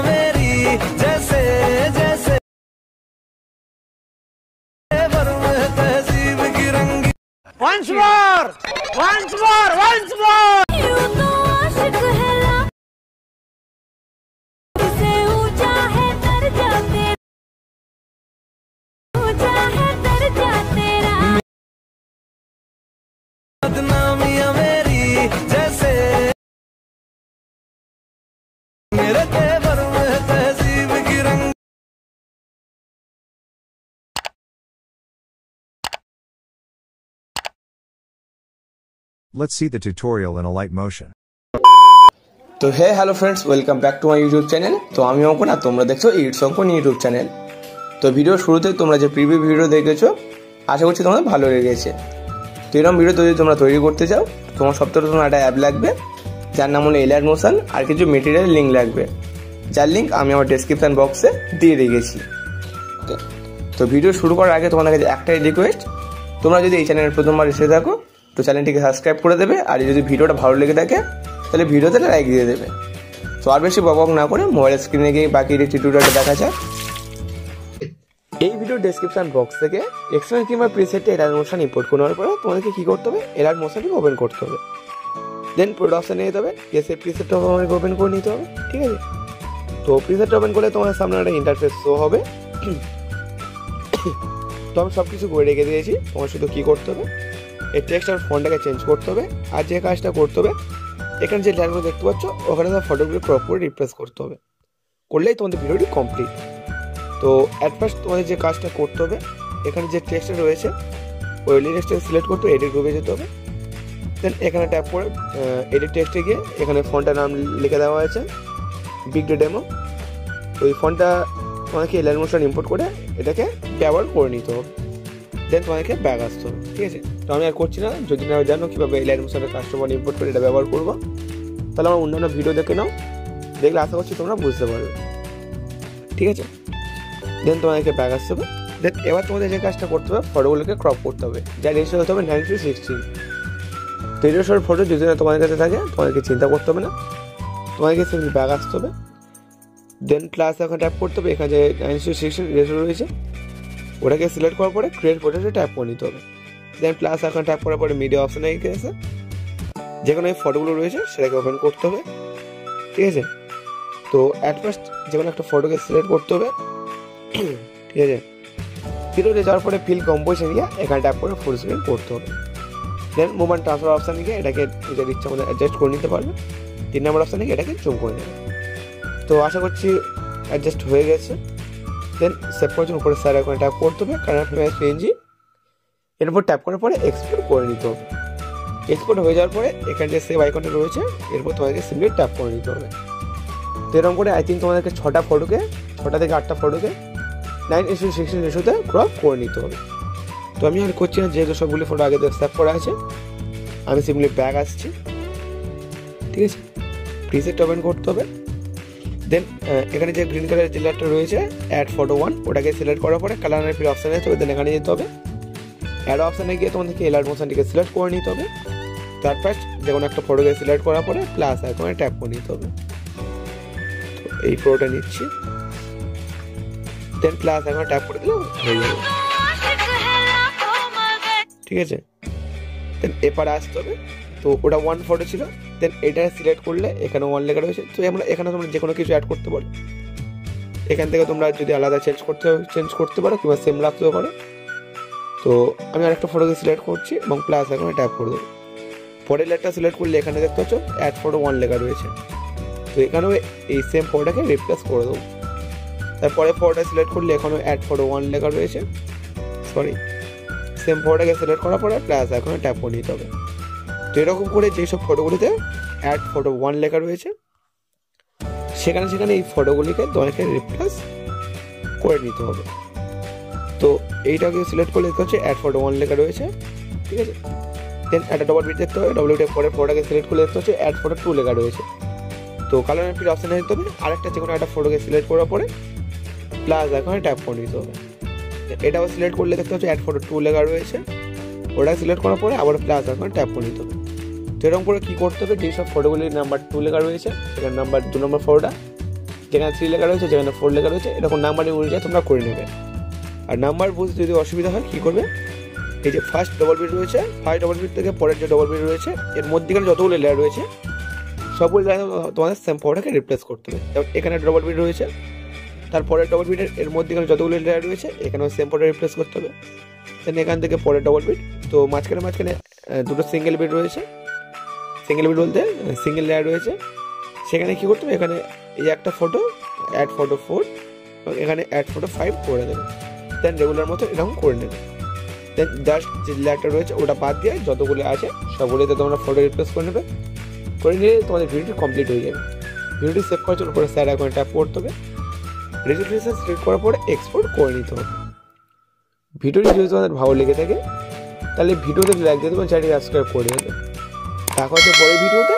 मेरी जैसे जैसे तहजीब की रंगी Once more! Once more! Once more! यूं तो आशिक है से ऊंचा है दर्जा तेरा, ऊंचा है दर्जा तेरा। बदनामियां मेरी जैसे मेरे तेवर में तहजीब की रंग Let's see the tutorial in a light motion. তো hello friends, welcome back to my YouTube channel. তো আমি অঙ্কন আর তোমরা দেখছো ইটস অঙ্কন ইউটিউব চ্যানেল। তো ভিডিওর শুরুতে তোমরা যে প্রিভিউ ভিডিও দেখেছো, আশা করছি তোমাদের ভালো লেগেছে। তো এরকম ভিডিও যদি তোমরা তৈরি করতে চাও, তোমার সবথেকে তোমার একটা অ্যাপ লাগবে যার নাম হলো এলাইট মোশন, আর কিছু মেটেরিয়াল লিঙ্ক লাগবে, যার লিঙ্ক আমি আমার ডেসক্রিপশন বক্সে দিয়ে রেখেছি। ওকে, তো ভিডিও শুরু করার আগে তোমাদের কাছে একটাই রিকোয়েস্ট, তোমরা যদি এই চ্যানেলে প্রথমবার এসে থাকো তো চ্যানেলটিকে সাবস্ক্রাইব করে দেবে, আর যদি ভিডিওটা ভালো লেগে থাকে তাহলে ভিডিওতে লাইক দিয়ে দেবে। তো আর বেশি বক না করে মোবাইল স্ক্রিনে গিয়ে বাকি টিউটোরিয়ালটা দেখা যাক। এই ভিডিও ডেসক্রিপশন বক্স থেকে এক্সটেনশন কিংবা প্রিসেটে এলাইট মোশন ইম্পোর্ট করার পরে তোমাদেরকে কী করতে হবে, এলাইট মোশনটাকে ওপেন করতে হবে। দেন প্রোডাক্ট অপশানে যেতে হবে, এসে প্রিসেটটা আমাকে ওপেন করে নিতে হবে। ঠিক আছে, তো প্রিসেটটা ওপেন করলে তোমাদের সামনে একটা ইন্টারফেস শো হবে। তো আমি সব কিছু করে রেখে দিয়েছি, তোমার শুধু কী করতে হবে, এই টেক্সট আর ফন্টটাকে চেঞ্জ করতে হবে। আর যে কাজটা করতে হবে, এখানে যে লাইনগুলো দেখতে পাচ্ছ ওখানে তোমার ফটোগুলো প্রপার রিপ্লেস করতে হবে, করলেই তোমাদের ভিডিওটি কমপ্লিট। তো অ্যাট ফার্স্ট তোমাদের যে কাজটা করতে হবে, এখানে যে টেক্সটটা রয়েছে ওই টেক্সটটাকে সিলেক্ট করতে এডিট রুমে যেতে হবে। দেন এখানে ট্যাপ করে এডিট টেক্সটে গিয়ে এখানে ফন্টটার নাম লিখে দেওয়া হয়েছে বিগ ডেমো। তো এই ফন্টটা তোমাকে এলাইট মোশন ইম্পোর্ট করে এটাকে ব্যবহার করে নিতে হবে। দেন তোমাদেরকে ব্যাক আসতে হবে। ঠিক আছে, তো আমি আর করছি না। যদি না জানো কীভাবে এলাইট মোশনের কাস্টমার ইম্পোর্ট করে এটা ব্যবহার করবো, তাহলে আমার অন্যান্য ভিডিও দেখে নাও, দেখলে আশা করছি তোমরা বুঝতে পারবে। ঠিক আছে, দেন তোমাদেরকে ব্যাক আসতে হবে। দেন এবার তোমাদের যে কাজটা করতে হবে, ফটোগুলোকে ক্রপ করতে হবে, যা রেশিও হতে হবে 9:16। তো এই রেশিওর ফটো যদি না তোমাদের কাছে থাকে তোমাদেরকে চিন্তা করতে হবে না, তোমাদেরকে সিম্পলি ব্যাক আসতে হবে। দেন প্লাস এখন ট্যাপ করতে হবে, এখানে যে 9:16 রেশিও রয়েছে ওটাকে সিলেক্ট করার পরে ক্রিয়েট ফটোতে ট্যাপ করে নিতে হবে। দেন প্লাস এখন ট্যাপ করার পরে মিডিয়া অপশানে এসে যেখানে এই ফটোগুলো রয়েছে সেটাকে ওপেন করতে হবে। ঠিক আছে, তো অ্যাট ফার্স্ট যে কোনো একটা ফটোকে সিলেক্ট করতে হবে। ঠিক আছে, ভিডিওতে যাওয়ার পরে ফিল কম্পোজিশন গিয়ে এখানে ট্যাপ করে ফুল স্ক্রিন করতে হবে। দেন মুভমেন্ট ট্রান্সফার অপশানে গিয়ে এটাকে নিজের ইচ্ছা মতো অ্যাডজাস্ট করে নিতে পারবে। 3 নম্বর অপশানে গিয়ে এটাকে জুম করে নেবে। তো আশা করছি অ্যাডজাস্ট হয়ে গেছে। দেন সেভ করার জন্য উপরে স্যার এখন ট্যাপ করতে হবে, কারণ পিএনজি এর উপর ট্যাপ করার পরে এক্সপোর্ট করে নিতে হবে। এক্সপোর্ট হয়ে যাওয়ার পরে এখানে যে সেভ আইকনটা রয়েছে এরপর তোমাদেরকে সিম্পলি ট্যাপ করে নিতে হবে। তো এরকম করে আই থিঙ্ক তোমাদেরকে 6টা থেকে 8টা ফটোকে 9:16 রেশিওতে ক্রপ করে নিতে হবে। তো আমি আর করছি না, যেহেতু সবগুলি ফটো আগে সেভ করা আছে, আমি সিম্পলি ব্যাক আসছি। ঠিক আছে, প্রিসেট ওপেন করতে হবে। দেন এখানে যে গ্রিন কালারের যে লেয়ারটা রয়েছে অ্যাড ফটো 1, ওটাকে সিলেক্ট করার পরে কালার অ্যান্ড ফিল অপশানে যেতে হবে। দেন এখানে যেতে হবে, অ্যাড অপশানে গিয়ে তোমাদেরকে এলাইট মোশনটিকে সিলেক্ট করে নিতে হবে। তার ফার্স্ট যে কোনো একটা ফটোকে সিলেক্ট করার পরে প্লাস আইকনে ট্যাপ করে নিতে হবে। তো এই ফটোটা নিচ্ছি, দেন প্লাস আইকনে ট্যাপ করে দিলে হয়ে যাবে। ঠিক আছে, দেন এপারে আসতে হবে। তো ওটা 1 ফটো ছিল, দেন এটা সিলেক্ট করলে এখানে 1 লেখা রয়েছে। তো আমরা এখানে তোমরা যে কোনো কিছু অ্যাড করতে পারো, এখান থেকে তোমরা যদি আলাদা চেঞ্জ করতে পারো কিংবা সেম রাখতেও পারো। তো আমি আরেকটা ফটোকে সিলেক্ট করছি এবং প্লাস এখানে ট্যাপ করে দেবো। পরের লেয়ারটা সিলেক্ট করলে এখানে দেখতে পাচ্ছ অ্যাড ফটো 1 লেখা রয়েছে। তো এখানেও এই সেম ফটোটাকে রিপ্লেস করে দেবো। তারপরে ফটোটা সিলেক্ট করলে এখানেও অ্যাড ফটো 1 লেখা রয়েছে, সেম ফটোটাকে সিলেক্ট করার পরে প্লাস এখানে ট্যাপ করে নিতে হবে। তো এরকম করে যেসব ফটোগুলিতে অ্যাড ফটো 1 লেখা রয়েছে সেখানে এই ফটোগুলিকে তোমাকে রিপ্লেস করে নিতে হবে। তো এইটাকে সিলেক্ট করলে দেখতে হচ্ছে অ্যাড ফটো 1 লেখা রয়েছে। ঠিক আছে, দেন একটা ডবল বিট দেখতে হবে, ডবল বিটের পরে ফটোটাকে সিলেক্ট করলে দেখতে হচ্ছে অ্যাড ফটো 2 লেখা রয়েছে। তো কালার অ্যান্ড ফিল অপশানে যেতে হবে, আরেকটা যে কোনো একটা ফটোকে সিলেক্ট করার পরে প্লাস এখানে ট্যাপ করে নিতে হবে। এটাও সিলেক্ট করলে দেখতে হচ্ছে অ্যাড ফটো 2 লেখা রয়েছে, ওটা সিলেক্ট করার পরে আবার প্লাস এখানে ট্যাপ করে নিতে হবে। তো এরকম করে কী করতে হবে, যেসব ফটোগুলির নাম্বার 2 লেখা রয়েছে সেখানে নাম্বার 2 নম্বর ফটোটা, যেখানে 3 লেখা রয়েছে যেখানে 4 লেখা রয়েছে, এরকম নাম্বারের অনুযায়ী তোমরা করে নেবে। আর নাম্বার বুঝতে যদি অসুবিধা হয় কী করবে, এই যে ফার্স্ট ডবল বিট রয়েছে, ফার্স্ট ডবল বিট থেকে পরের যে ডবল বিট রয়েছে এর মধ্যেখানে যতগুলো লেয়ার রয়েছে সবগুলো লেয়ার তোমাদের সেম ফটোটাকে রিপ্লেস করতে হবে। যেমন এখানে ডবল বিট রয়েছে, তারপরের ডবল বিটের এর মধ্যেখানে যতগুলো লেয়ার রয়েছে এখানেও সেম ফটো রিপ্লেস করতে হবে। দেন এখান থেকে পরের ডবল বিট, তো মাঝখানে দুটো সিঙ্গেল বিট রয়েছে, সিঙ্গেল বিট বলতে সিঙ্গেল লেয়ার রয়েছে, সেখানে কী করতে হবে, এখানে এই একটা ফটো অ্যাড ফটো 4 এবং এখানে অ্যাড ফটো 5 করে দেবে। দেন রেগুলার মতো এরকম করে নেবে। দেন জাস্ট যে লেয়ারটা রয়েছে ওটা বাদ দিয়ে যতগুলো আছে সবগুলোতে তোমরা ফটো রিপ্লেস করে নেবে। করে নিয়ে তোমাদের ভিডিওটি কমপ্লিট হয়ে যাবে। ভিডিওটি সেভ করার জন্য পরে স্যার এখন ট্যাপ করতে হবে, রেজুলেশন সিলেক্ট করার পরে এক্সপোর্ট করে নিতে হবে। ভিডিওটি যদি তোমাদের ভালো লেগে থাকে তাহলে ভিডিওতে লাইক দিয়ে দেবেন, চ্যানেলটি সাবস্ক্রাইব করে দেবে। দেখা হচ্ছে পরের ভিডিওতে।